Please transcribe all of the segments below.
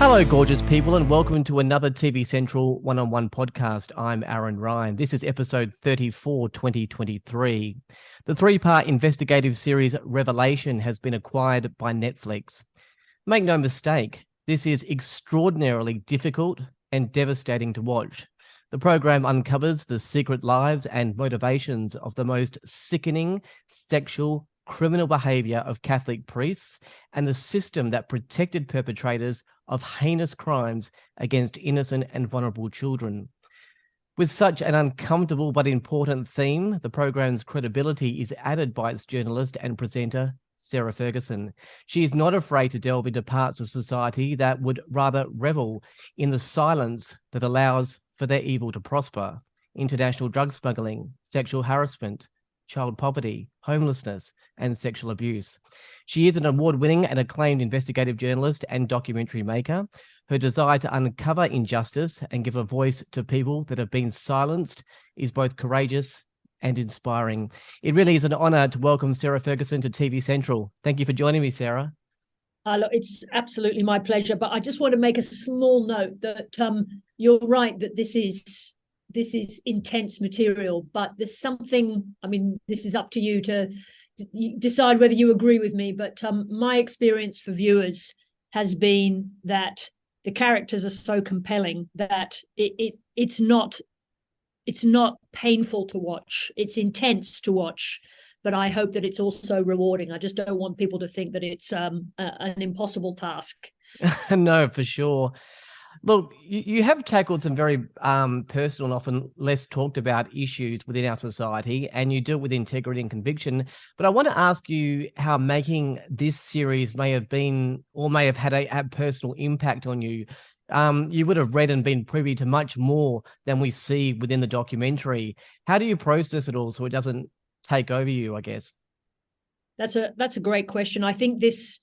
Hello, gorgeous people, and welcome to another TV Central one-on-one podcast. I'm Aaron Ryan. This is episode 34, 2023. The three-part investigative series Revelation has been acquired by Netflix. Make no mistake, this is extraordinarily difficult and devastating to watch. The program uncovers the secret lives and motivations of the most sickening sexual criminal behavior of Catholic priests and the system that protected perpetrators of heinous crimes against innocent and vulnerable children. With such an uncomfortable but important theme, the program's credibility is added by its journalist and presenter, Sarah Ferguson. She is not afraid to delve into parts of society that would rather revel in the silence that allows for their evil to prosper: international drug smuggling, sexual harassment, child poverty, homelessness, and sexual abuse. She is an award-winning and acclaimed investigative journalist and documentary maker. Her desire to uncover injustice and give a voice to people that have been silenced is both courageous and inspiring. It really is an honor to welcome Sarah Ferguson to TV Central. Thank you for joining me, Sarah. Look, it's absolutely my pleasure, but I just want to make a small note that you're right that this is intense material, but there's something, I mean, this is up to you to decide whether you agree with me, but my experience for viewers has been that the characters are so compelling that it's not painful to watch. It's intense to watch, but I hope that it's also rewarding. I just don't want people to think that it's an impossible task. No, for sure. Look, you have tackled some very personal and often less talked about issues within our society, and you do it with integrity and conviction. But I want to ask you how making this series may have been or may have had a personal impact on you. You would have read and been privy to much more than we see within the documentary. How do you process it all so it doesn't take over you, I guess? That's a great question. I think this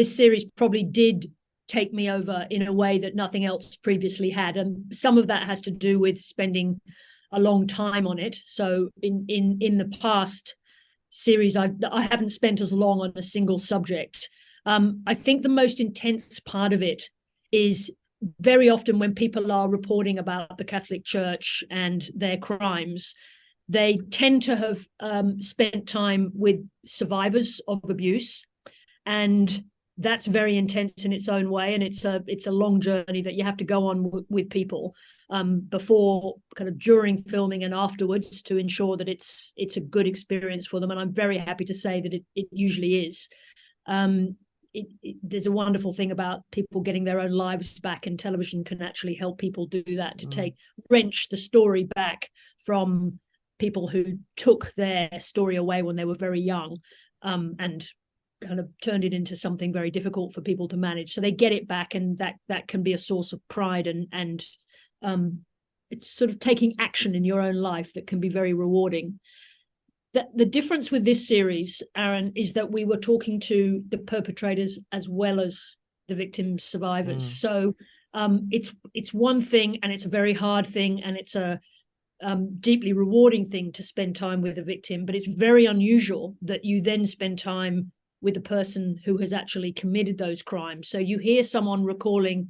series probably did take me over in a way that nothing else previously had, and some of that has to do with spending a long time on it. So in the past series, I haven't spent as long on a single subject. I think the most intense part of it is very often when people are reporting about the Catholic Church and their crimes, they tend to have spent time with survivors of abuse, and that's very intense in its own way, and it's a long journey that you have to go on with people before, kind of during filming and afterwards, to ensure that it's a good experience for them. And I'm very happy to say that it usually is. There's a wonderful thing about people getting their own lives back, and television can actually help people do that, to wrench the story back from people who took their story away when they were very young, and kind of turned it into something very difficult for people to manage. So they get it back, and that can be a source of pride, and it's sort of taking action in your own life that can be very rewarding. The difference with this series, Aaron, is that we were talking to the perpetrators as well as the victims' survivors. So it's one thing, and it's a very hard thing, and it's a deeply rewarding thing to spend time with a victim, but it's very unusual that you then spend time with a person who has actually committed those crimes. So you hear someone recalling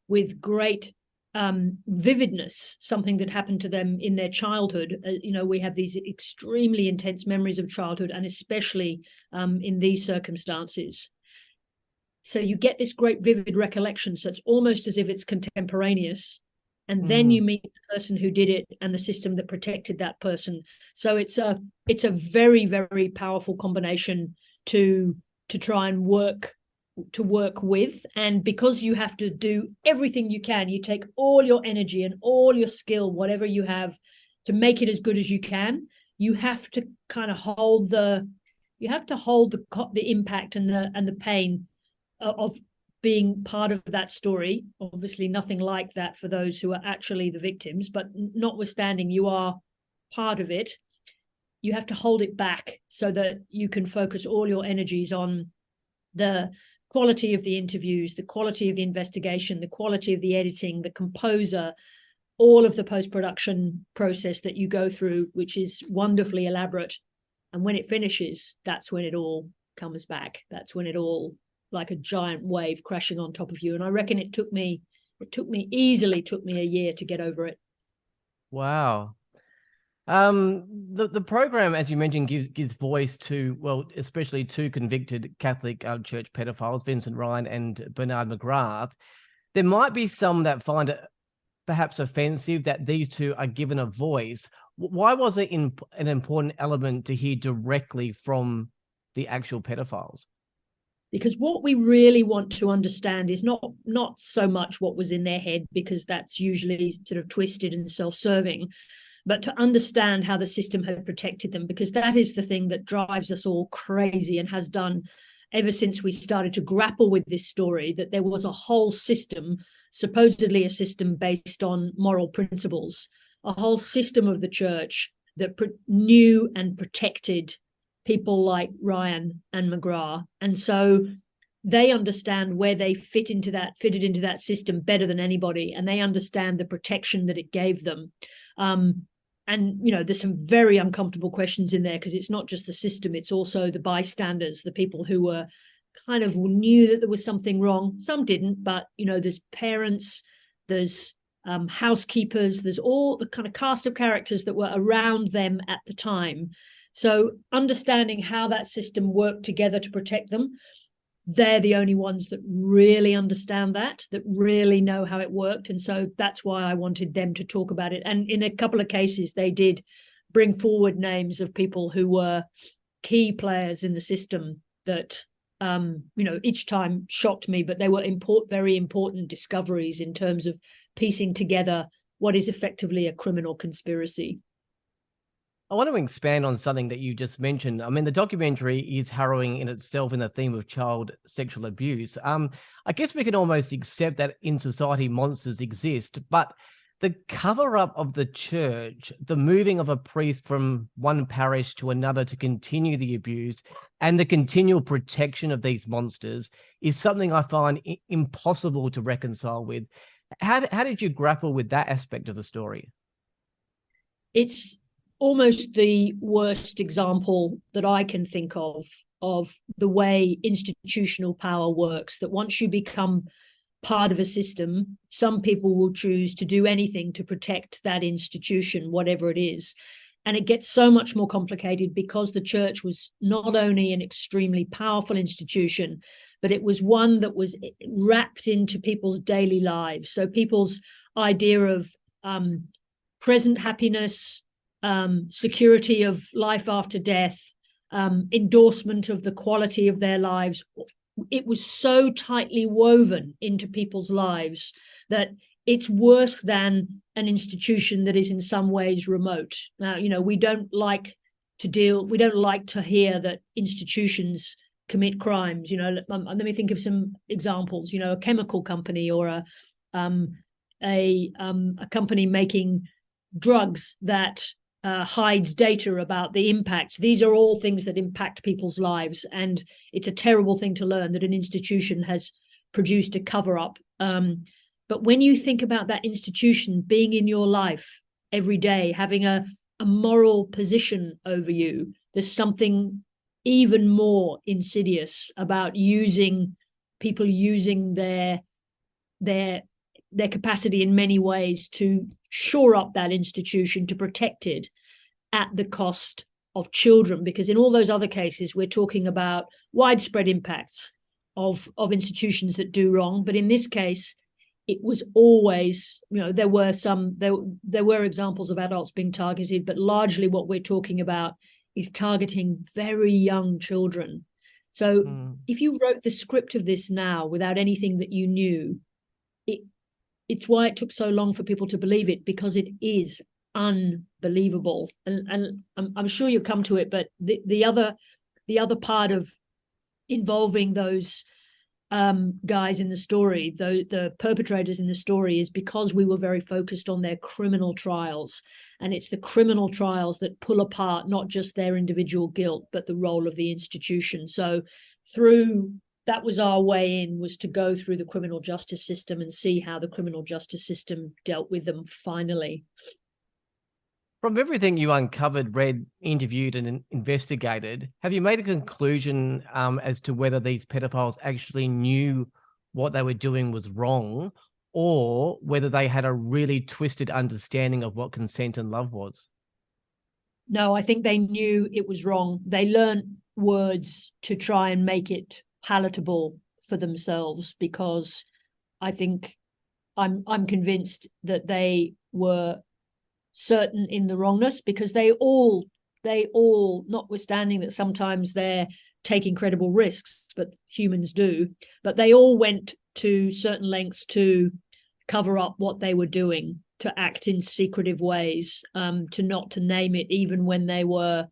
with great vividness something that happened to them in their childhood. We have these extremely intense memories of childhood, and especially in these circumstances. So you get this great vivid recollection. So it's almost as if it's contemporaneous. And then you meet the person who did it and the system that protected that person. So it's a very, very powerful combination to try and work with. And because you have to do everything you can, you take all your energy and all your skill, whatever you have, to make it as good as you can. You have to kind of hold the impact and the pain of being part of that story. Obviously nothing like that for those who are actually the victims, but notwithstanding you are part of it, you have to hold it back so that you can focus all your energies on the quality of the interviews, the quality of the investigation, the quality of the editing, the composer, all of the post-production process that you go through, which is wonderfully elaborate. And when it finishes, that's when it all comes back. That's when it all like a giant wave crashing on top of you. And I reckon it easily took me a year to get over it. Wow. The program, as you mentioned, gives voice to, well, especially two convicted Catholic Church pedophiles, Vincent Ryan and Bernard McGrath. There might be some that find it perhaps offensive that these two are given a voice. Why was it an important element to hear directly from the actual pedophiles? Because what we really want to understand is not so much what was in their head, because that's usually sort of twisted and self-serving, but to understand how the system had protected them, because that is the thing that drives us all crazy and has done ever since we started to grapple with this story, that there was a whole system, supposedly a system based on moral principles, a whole system of the church that knew and protected people like Ryan and McGrath. And so they understand where they fitted into that system better than anybody, and they understand the protection that it gave them. And, you know, there's some very uncomfortable questions in there, because it's not just the system, it's also the bystanders, the people who were kind of knew that there was something wrong. Some didn't, but, you know, there's parents, there's housekeepers, there's all the kind of cast of characters that were around them at the time. So understanding how that system worked together to protect them, they're the only ones that really understand that really know how it worked. And so that's why I wanted them to talk about it. And in a couple of cases, they did bring forward names of people who were key players in the system that, you know, each time shocked me, but they were very important discoveries in terms of piecing together what is effectively a criminal conspiracy. I want to expand on something that you just mentioned. I mean, the documentary is harrowing in itself in the theme of child sexual abuse. I guess we can almost accept that in society monsters exist, but the cover-up of the church, the moving of a priest from one parish to another to continue the abuse, and the continual protection of these monsters is something I find impossible to reconcile with. How did you grapple with that aspect of the story? It's almost the worst example that I can think of the way institutional power works, that once you become part of a system, some people will choose to do anything to protect that institution, whatever it is. And it gets so much more complicated because the church was not only an extremely powerful institution, but it was one that was wrapped into people's daily lives. So people's idea of present happiness, security of life after death, endorsement of the quality of their lives. It was so tightly woven into people's lives that it's worse than an institution that is in some ways remote. Now, you know, we don't like to hear that institutions commit crimes. You know, let me think of some examples. You know, a chemical company or a company making drugs that hides data about the impacts. These are all things that impact people's lives, and it's a terrible thing to learn that an institution has produced a cover-up. But when you think about that institution being in your life every day, having a moral position over you, there's something even more insidious about people using their capacity in many ways to shore up that institution, to protect it at the cost of children. Because in all those other cases, we're talking about widespread impacts of institutions that do wrong. But in this case, it was always, you know, there were examples of adults being targeted, but largely what we're talking about is targeting very young children. So if you wrote the script of this now without anything that you knew, it's why it took so long for people to believe it, because it is unbelievable. And I'm sure you'll come to it, but the other part of involving those guys in the story, the perpetrators in the story, is because we were very focused on their criminal trials. And it's the criminal trials that pull apart not just their individual guilt, but the role of the institution. So that was our way in, was to go through the criminal justice system and see how the criminal justice system dealt with them finally. From everything you uncovered, read, interviewed, and investigated, have you made a conclusion as to whether these pedophiles actually knew what they were doing was wrong, or whether they had a really twisted understanding of what consent and love was? No, I think they knew it was wrong. They learnt words to try and make it palatable for themselves, because I think I'm convinced that they were certain in the wrongness, because they all, notwithstanding that sometimes they're taking credible risks, but humans do, but they all went to certain lengths to cover up what they were doing, to act in secretive ways, to not to name it even when they were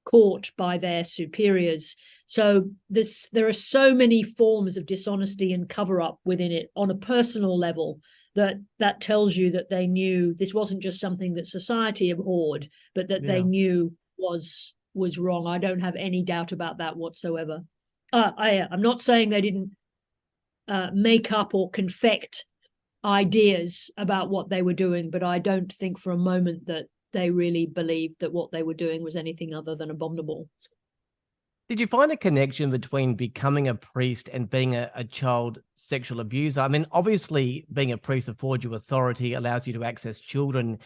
caught by their superiors. So there are so many forms of dishonesty and cover up within it on a personal level that tells you that they knew this wasn't just something that society abhorred, but that they knew was wrong. I don't have any doubt about that whatsoever. I'm not saying they didn't make up or confect ideas about what they were doing, but I don't think for a moment that they really believed that what they were doing was anything other than abominable. Did you find a connection between becoming a priest and being a child sexual abuser? I mean, obviously, being a priest affords you authority, allows you to access children,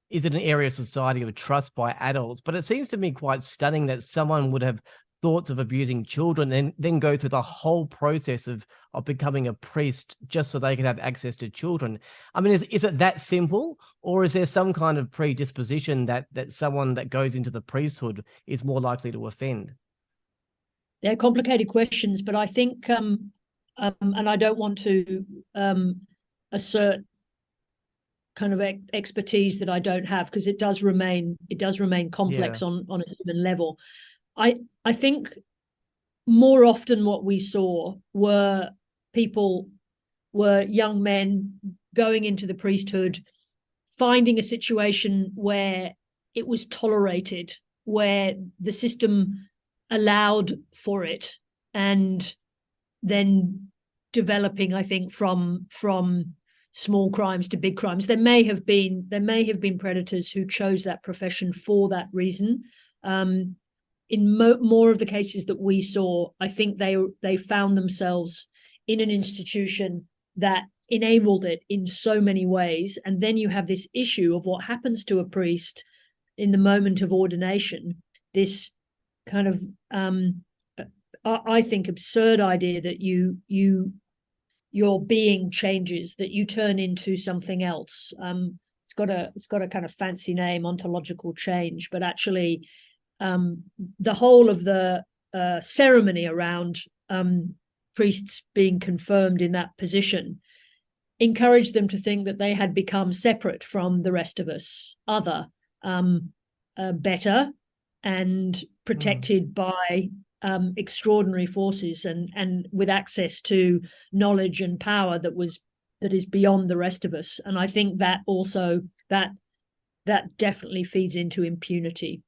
is it an area of society of trust by adults? But it seems to me quite stunning that someone would have thoughts of abusing children and then go through the whole process of becoming a priest just so they could have access to children. I mean, is it that simple, or is there some kind of predisposition that someone that goes into the priesthood is more likely to offend? They're complicated questions, but I think, and I don't want to assert kind of expertise that I don't have, because it does remain complex on a human level. I think more often what we saw were young men going into the priesthood, finding a situation where it was tolerated, where the system allowed for it, and then developing, I think, from small crimes to big crimes. There may have been predators who chose that profession for that reason. In more of the cases that we saw, I think they found themselves in an institution that enabled it in so many ways. And then you have this issue of what happens to a priest in the moment of ordination, this kind of, I think, absurd idea that your being changes, that you turn into something else. It's got a kind of fancy name, ontological change, but actually the whole of the ceremony around priests being confirmed in that position encouraged them to think that they had become separate from the rest of us, other, better, and protected by extraordinary forces, and with access to knowledge and power that is beyond the rest of us. And I think that also that definitely feeds into impunity.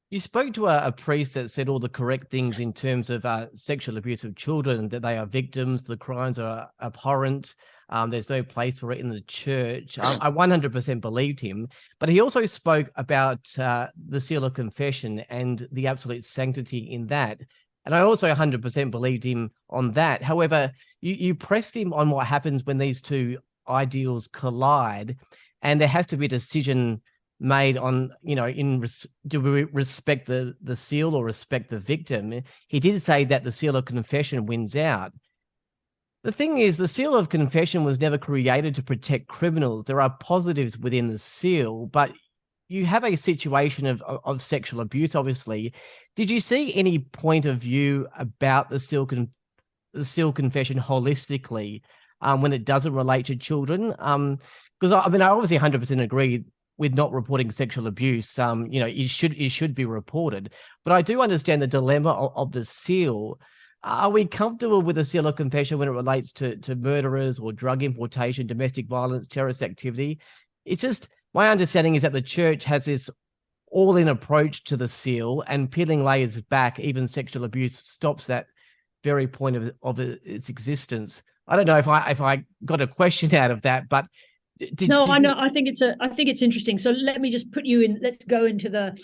You spoke to a priest that said all the correct things in terms of sexual abuse of children, that they are victims, the crimes are abhorrent, there's no place for it in the church. I 100% believed him, but he also spoke about the seal of confession and the absolute sanctity in that. And I also 100% believed him on that. However, you pressed him on what happens when these two ideals collide, and there has to be a decision made on, do we respect the seal or respect the victim? He did say that the seal of confession wins out. The thing is, the seal of confession was never created to protect criminals. There are positives within the seal, but you have a situation of sexual abuse, obviously. Did you see any point of view about the seal confession holistically when it doesn't relate to children? Because I obviously 100% agree with not reporting sexual abuse. It should be reported. But I do understand the dilemma of the seal. Are we comfortable with the seal of confession when it relates to murderers or drug importation, domestic violence, terrorist activity? It's just, my understanding is that the church has this all-in approach to the seal, and peeling layers back, even sexual abuse, stops that very point of its existence. I don't know if I got a question out of that, but No, I know. I think it's interesting. So let me just put you in. Let's go into the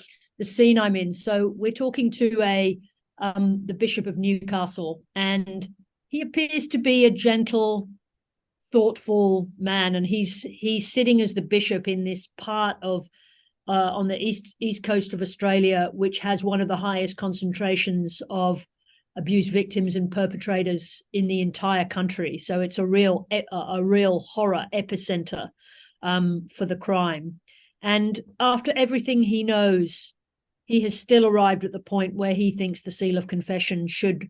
scene I'm in. So we're talking to the Bishop of Newcastle, and he appears to be a gentle, thoughtful man, and he's sitting as the bishop in this part of on the east coast of Australia, which has one of the highest concentrations of abuse victims and perpetrators in the entire country. So it's a real horror epicenter for the crime. And after everything he knows, he has still arrived at the point where he thinks the seal of confession should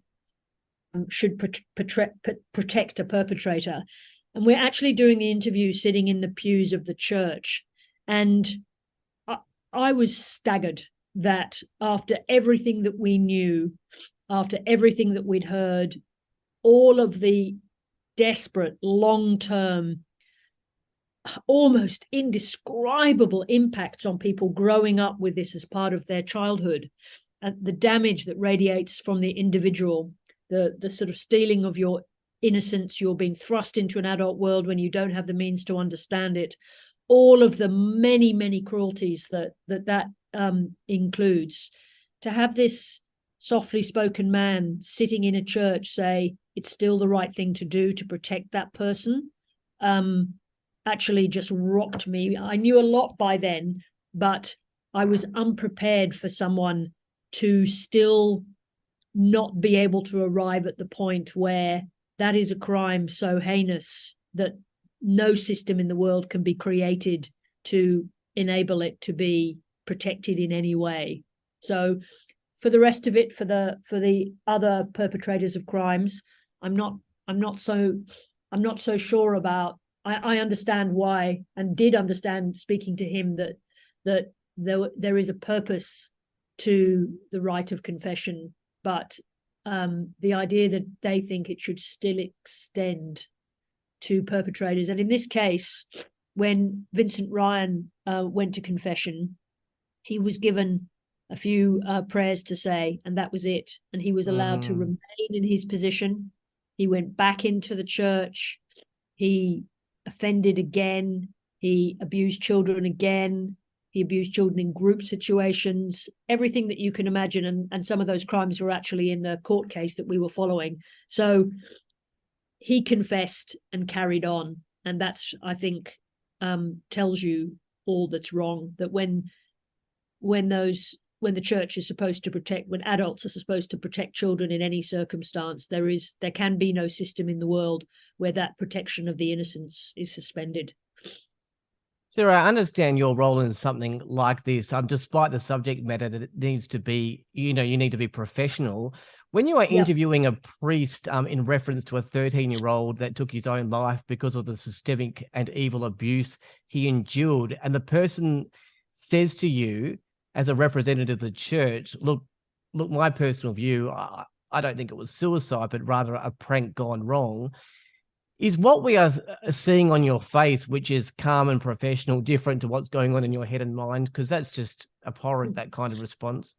protect a perpetrator. And we're actually doing the interview sitting in the pews of the church. And I was staggered that after everything that we knew, after everything that we'd heard, all of the desperate, long-term, almost indescribable impacts on people growing up with this as part of their childhood, and the damage that radiates from the individual, the sort of stealing of your innocence, you're being thrust into an adult world when you don't have the means to understand it, all of the many, many cruelties that includes. To have this softly spoken man sitting in a church say it's still the right thing to do to protect that person actually just rocked me. I knew a lot by then, but I was unprepared for someone to still not be able to arrive at the point where that is a crime so heinous that no system in the world can be created to enable it to be protected in any way. So for the rest of it, for the other perpetrators of crimes, I'm not so sure about. I understand why, and did understand speaking to him that there is a purpose to the right of confession, but the idea that they think it should still extend to perpetrators. And in this case, when Vincent Ryan went to confession, he was given a few prayers to say, and that was it. And he was allowed to remain in his position. He went back into the church. He offended again. He abused children again. He abused children in group situations, everything that you can imagine. And some of those crimes were actually in the court case that we were following. So he confessed and carried on. And that's, I think, tells you all that's wrong, that when the church is supposed to protect, when adults are supposed to protect children in any circumstance, there can be no system in the world where that protection of the innocence is suspended. Sarah, I understand your role in something like this. Despite the subject matter that it needs to be, you need to be professional. When you are interviewing a priest in reference to a 13-year-old that took his own life because of the systemic and evil abuse he endured, and the person says to you, as a representative of the church, look, my personal view, I don't think it was suicide, but rather a prank gone wrong. Is what we are seeing on your face, which is calm and professional, different to what's going on in your head and mind? Because that's just abhorrent, that kind of response.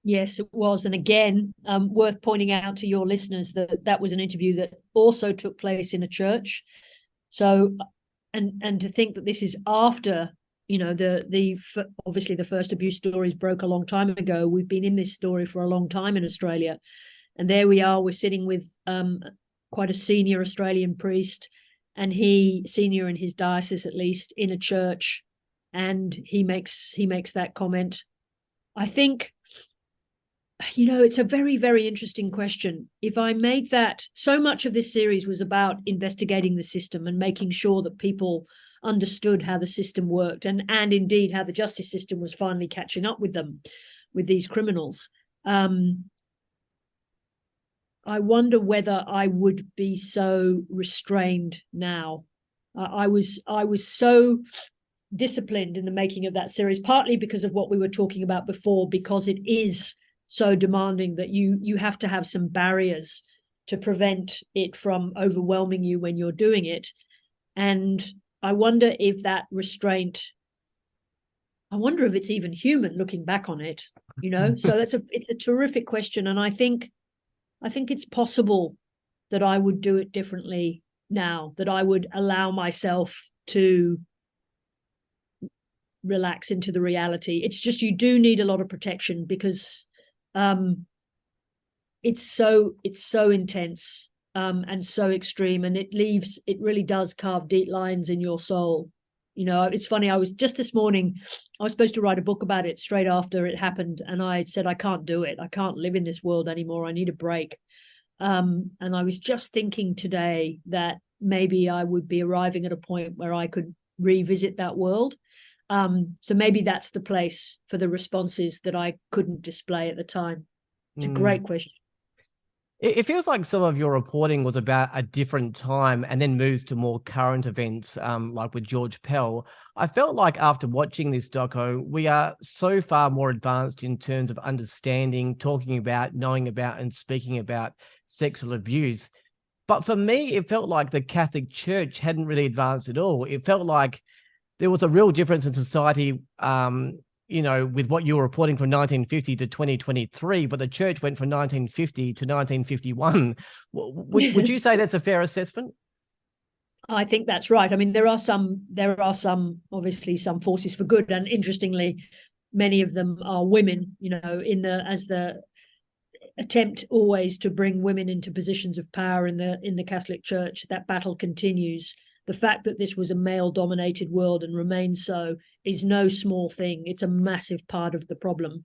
Yes, it was. And again, worth pointing out to your listeners that was an interview that also took place in a church. So, and to think that this is after, obviously the first abuse stories broke a long time ago. We've been in this story for a long time in Australia. And there we are, we're sitting with quite a senior Australian priest, and senior in his diocese at least, in a church, and he makes that comment. I think, it's a very, very interesting question. If I made that, so much of this series was about investigating the system and making sure that people understood how the system worked, and indeed how the justice system was finally catching up with them, with these criminals. I wonder whether I would be so restrained now. I was so disciplined in the making of that series, partly because of what we were talking about before, because it is so demanding that you have to have some barriers to prevent it from overwhelming you when you're doing it. And I wonder if that restraint, I wonder if it's even human looking back on it, So it's a terrific question. And I think it's possible that I would do it differently now, that I would allow myself to relax into the reality. It's just, you do need a lot of protection, because it's so intense and so extreme, and it really does carve deep lines in your soul. It's funny, I was just this morning, I was supposed to write a book about it straight after it happened, and I said, I can't do it. I can't live in this world anymore. I need a break. And I was just thinking today that maybe I would be arriving at a point where I could revisit that world. So maybe that's the place for the responses that I couldn't display at the time. It's a great question. It feels like some of your reporting was about a different time and then moves to more current events, like with George Pell. I felt like after watching this doco, we are so far more advanced in terms of understanding, talking about, knowing about, and speaking about sexual abuse. But for me, it felt like the Catholic Church hadn't really advanced at all. It felt like there was a real difference in society, with what you were reporting from 1950 to 2023, but the church went from 1950 to 1951. Would you say that's a fair assessment? I think that's right. I mean, there are some obviously some forces for good, and interestingly, many of them are women. As the attempt always to bring women into positions of power in the Catholic Church, that battle continues. The fact that this was a male-dominated world and remains so is no small thing. It's a massive part of the problem.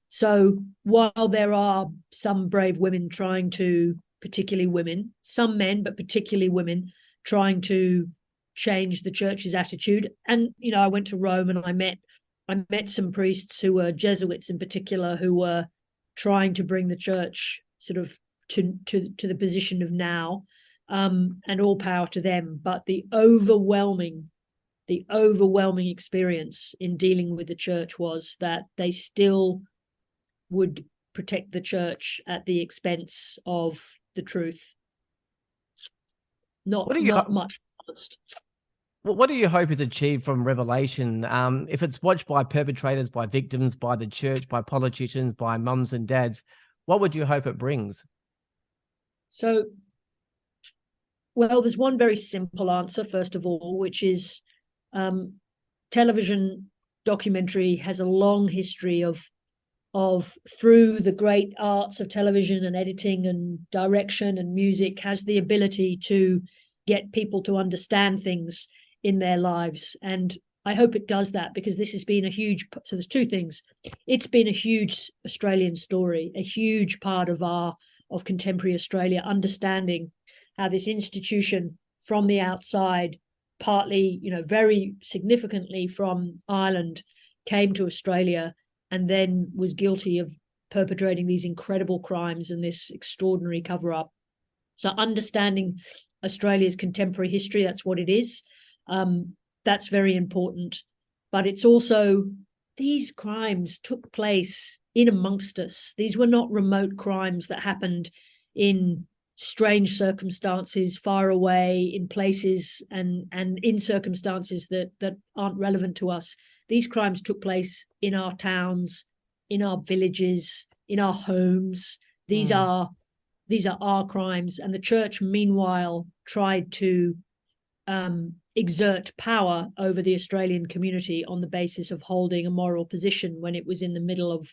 So while there are some brave women particularly women, some men, but particularly women, trying to change the church's attitude, and I went to Rome and I met some priests who were Jesuits in particular, who were trying to bring the church sort of to the position of now. And all power to them. But the overwhelming experience in dealing with the church was that they still would protect the church at the expense of the truth. Not much. What do you hope is achieved from Revelation? If it's watched by perpetrators, by victims, by the church, by politicians, by mums and dads, what would you hope it brings? So, well, there's one very simple answer, first of all, which is television documentary has a long history of through the great arts of television and editing and direction and music, has the ability to get people to understand things in their lives. And I hope it does that, because this has been so there's two things. It's been a huge Australian story, a huge part of contemporary Australia, understanding how this institution from the outside, partly, very significantly from Ireland, came to Australia and then was guilty of perpetrating these incredible crimes and this extraordinary cover-up. So understanding Australia's contemporary history, that's what it is. That's very important. But it's also, these crimes took place in amongst us. These were not remote crimes that happened in strange circumstances, far away, in places and in circumstances that aren't relevant to us. These crimes took place in our towns, in our villages, in our homes. These are our crimes. And the church, meanwhile, tried to exert power over the Australian community on the basis of holding a moral position when it was in the middle of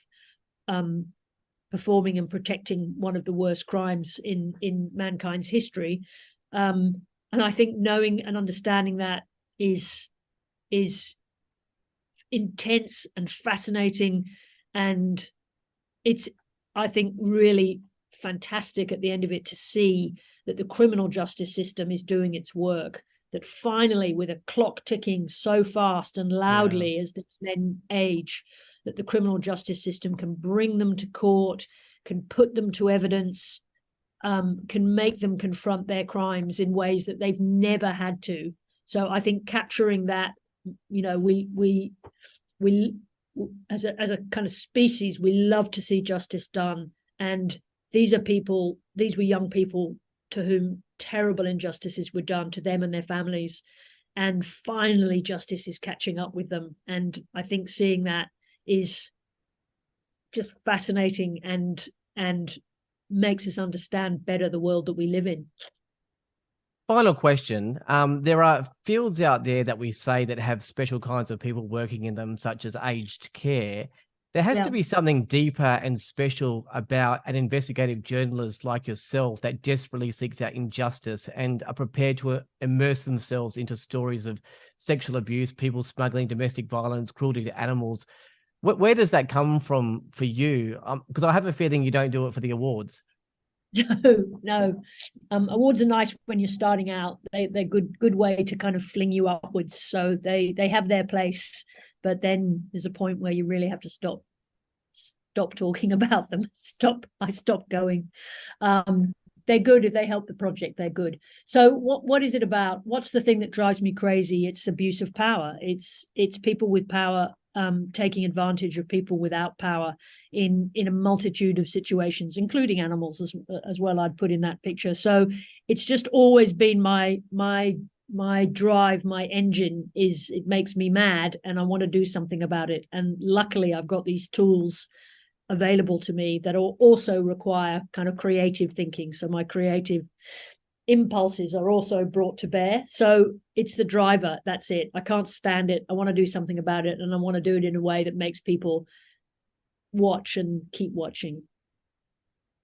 performing and protecting one of the worst crimes in mankind's history. And I think knowing and understanding that is intense and fascinating. And it's, I think, really fantastic at the end of it to see that the criminal justice system is doing its work, that finally, with a clock ticking so fast and loudly as these men age, that the criminal justice system can bring them to court, can put them to evidence, can make them confront their crimes in ways that they've never had to. So I think capturing that, we as a kind of species, we love to see justice done. And these were young people to whom terrible injustices were done to them and their families. And finally, justice is catching up with them. And I think seeing that is just fascinating and makes us understand better the world that we live in. Final question. There are fields out there that we say that have special kinds of people working in them, such as aged care. There has to be something deeper and special about an investigative journalist like yourself that desperately seeks out injustice and are prepared to immerse themselves into stories of sexual abuse, people smuggling, domestic violence, cruelty to animals. Where does that come from for you? Because I have a feeling you don't do it for the awards. No. Awards are nice when you're starting out. They're good way to kind of fling you upwards. So they have their place, but then there's a point where you really have to stop talking about them. I stop going. They're good if they help the project. They're good. So what is it about? What's the thing that drives me crazy? It's abuse of power. It's people with power taking advantage of people without power in a multitude of situations, including animals as well. I'd put in that picture. So it's just always been my drive, my engine. Is it makes me mad, and I want to do something about it. And luckily, I've got these tools available to me that also require kind of creative thinking. So my creative impulses are also brought to bear. So it's the driver. That's it. I can't stand it. I want to do something about it, and I want to do it in a way that makes people watch and keep watching.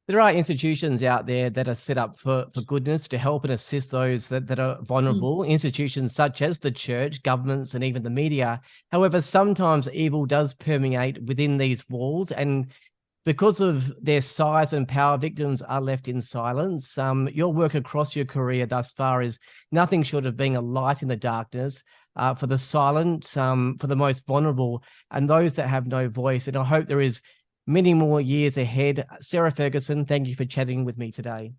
There are institutions out there that are set up for goodness, to help and assist those that are vulnerable, institutions such as the church, governments, and even the media. However, sometimes evil does permeate within these walls, and because of their size and power, victims are left in silence. Your work across your career thus far is nothing short of being a light in the darkness for the silent, for the most vulnerable, and those that have no voice. And I hope there is many more years ahead. Sarah Ferguson, thank you for chatting with me today.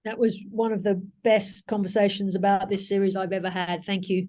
That was one of the best conversations about this series I've ever had. Thank you.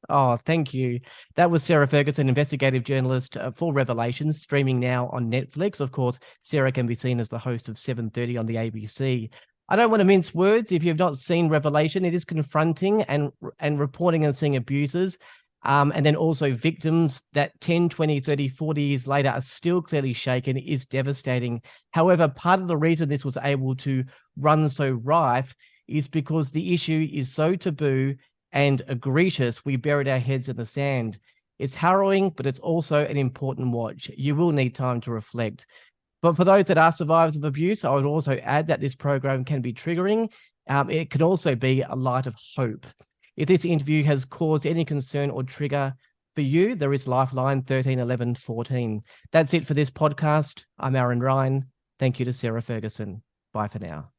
Oh, thank you. That was Sarah Ferguson, investigative journalist for Revelations, streaming now on Netflix. Of course, Sarah can be seen as the host of 7:30 on the ABC. I don't want to mince words. If you've not seen Revelation, it is confronting and reporting and seeing abusers. And then also victims that 10, 20, 30, 40 years later are still clearly shaken is devastating. However, part of the reason this was able to run so rife is because the issue is so taboo and egregious, we buried our heads in the sand. It's harrowing, but it's also an important watch. You will need time to reflect. But for those that are survivors of abuse, I would also add that this program can be triggering. It can also be a light of hope. If this interview has caused any concern or trigger for you, there is Lifeline 13 11 14. That's it for this podcast. I'm Aaron Ryan. Thank you to Sarah Ferguson. Bye for now.